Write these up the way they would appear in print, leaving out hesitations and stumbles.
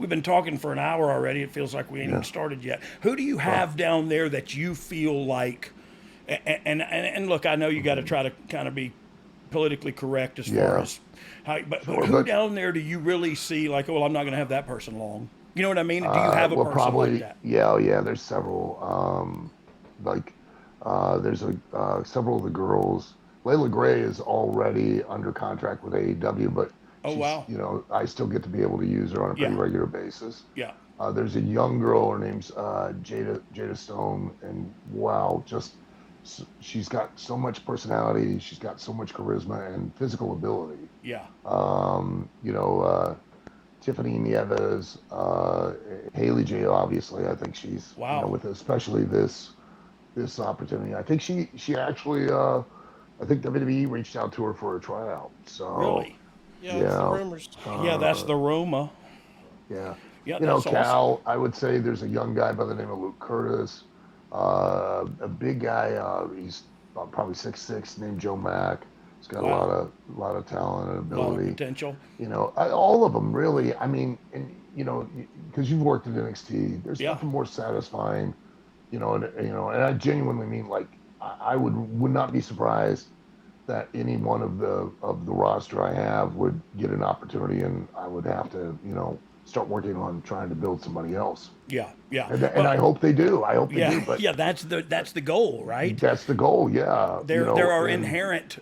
we've been talking for an hour already. It feels like we ain't even started yet. Who do you have down there that you feel like? And look, I know you got to try to kind of be politically correct as far Yeah. as how, but Sure. who But down there do you really see like, oh, well, I'm not going to have that person long? You know what I mean? Do you have a well, person like probably, that? yeah, oh, yeah. There's several. Like, there's several of the girls. Layla Gray is already under contract with AEW, but Oh, she's, wow. I still get to be able to use her on a pretty Yeah. regular basis. Yeah. There's a young girl. Her name's Jada Stone, and wow, she's got so much personality. She's got so much charisma and physical ability. Yeah. Um, you know, uh, Tiffany Nieves, Haley J. Obviously, I think she's Wow. with especially this opportunity. I think she actually I think WWE reached out to her for a tryout. So Really? Yeah, it's the yeah, rumors. Yeah, that's uh, the rumor. yeah. Yeah, that's awesome. Cal, I would say there's a young guy by the name of Luke Curtis, a big guy. He's probably 6'6", named Joe Mack. He's got Wow. a lot of talent and A lot of ability. potential. All of them really. I mean, and because you've worked at NXT, there's Yeah. nothing more satisfying. And I genuinely mean, like, I would not be surprised that any one of the roster I have would get an opportunity, and I would have to, start working on trying to build somebody else. Yeah. Yeah. And Well, I hope they do. I hope they yeah. do. But Yeah. That's the goal, right? that's the goal. Yeah. There are And inherent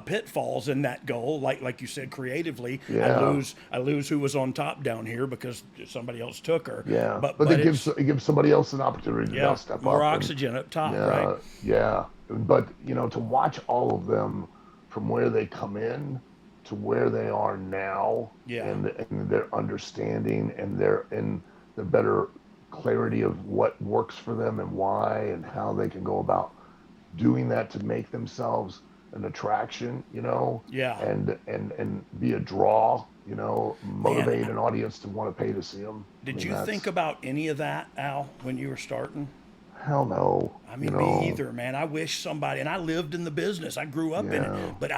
pitfalls in that goal, like you said, creatively. yeah, I lose who was on top down here because somebody else took her. yeah. But But it's it gives somebody else an opportunity to now yeah, step more up. And oxygen up top, right? yeah, yeah. But to watch all of them from where they come in to where they are now, Yeah. and their understanding and their better clarity of what works for them and why and how they can go about doing that to make themselves an attraction, Yeah. and be a draw, Man, motivate an audience to want to pay to see them. I did mean, you think that's about any of that, Al, when you were starting? hell no, I mean, me either, man. I wish somebody, and I lived in the business. I grew up in it, yeah, but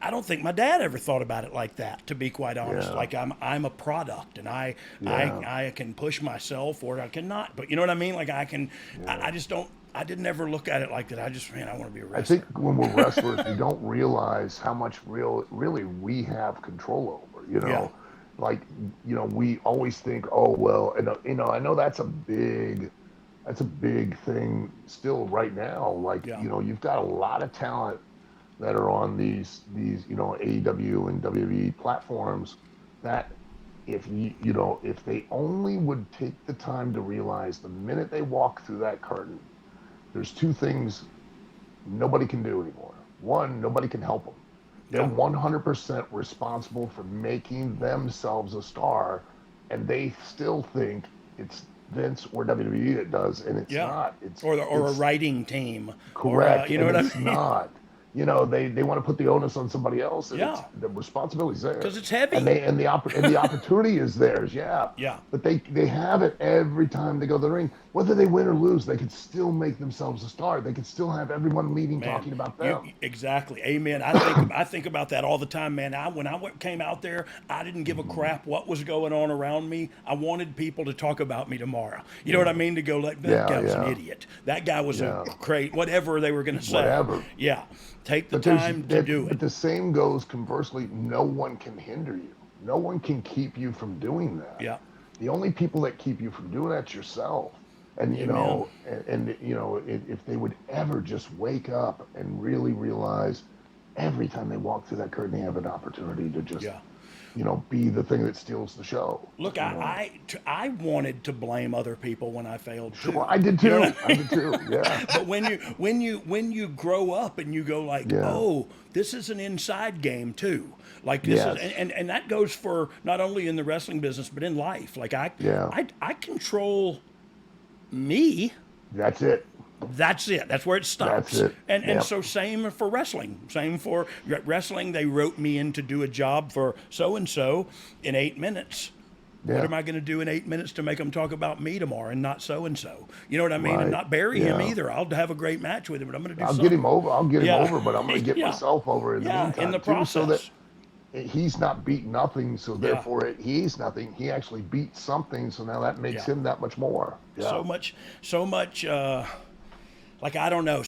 I don't think my dad ever thought about it like that. To be quite honest, yeah, like I'm a product, and yeah, I can push myself or I cannot. But you know what I mean? Like I can. yeah. I just don't. I didn't ever look at it like that. I just man, I want to be a I think wrestler. when we're wrestlers, we don't realize how much really we have control over. Yeah. Like we always think, oh well, and I know that's a big thing still right now. Like Yeah. you've got a lot of talent that are on these AEW and WWE platforms that if they only would take the time to realize the minute they walk through that curtain, there's two things nobody can do anymore. One, nobody can help them. They're Yeah. 100% responsible for making themselves a star, and they still think it's Vince or WWE that does, and it's Yeah. not. It's Or a it's writing team, or correct, you know and what I it's mean? not. They want to put the onus on somebody else, and it's Yeah. the responsibility's Because theirs, it's and heavy. the opportunity is theirs. Yeah, Yeah. but they have it every time they go to the ring. Whether they win or lose, they can still make themselves a star. They can still have everyone leaving Man, talking about you them. exactly, amen. I think about that all the time, man. When I came out there, I didn't give a Mhm. crap what was going on around me. I wanted people to talk about me tomorrow. You know what I Yeah, mean? To go like that yeah, guy was an yeah, idiot. That guy was a yeah. great whatever they were going to say. Whatever. Yeah, take the But there's time to that. do it. But the same goes conversely. No one can hinder you. No one can keep you from doing that. Yeah, The only people that keep you from doing that's yourself. And amen. if they would ever just wake up and really realize every time they walk through that curtain, they have an opportunity to just Yeah. be the thing that steals the show. Look, I wanted to blame other people when I failed too. Sure, I did You know what too. I I mean? did too. Yeah, But when you grow up and you go like, yeah, oh, this is an inside game too. Like this is yes, and that goes for not only in the wrestling business but in life. Like yeah. I control me. That's it. That's it. That's where it That's stops. it. And Yep. so same for wrestling. Same for wrestling. They wrote me in to do a job for so and so in 8 minutes. What Yeah. am I going to do in 8 minutes to make them talk about me tomorrow and not so and so? You know what I mean? And Right. not bury him Yeah. either. I'll have a great match with him, but I'm going to do I'll get something. him over. I'll get him Yeah, over, but I'm going to get yeah, myself over in the yeah. In meantime the too, so that process. he's not beat nothing, so Yeah. therefore he's nothing. He actually beat something, so now that makes Yeah. him that much more. Yeah. So much, like, I don't know.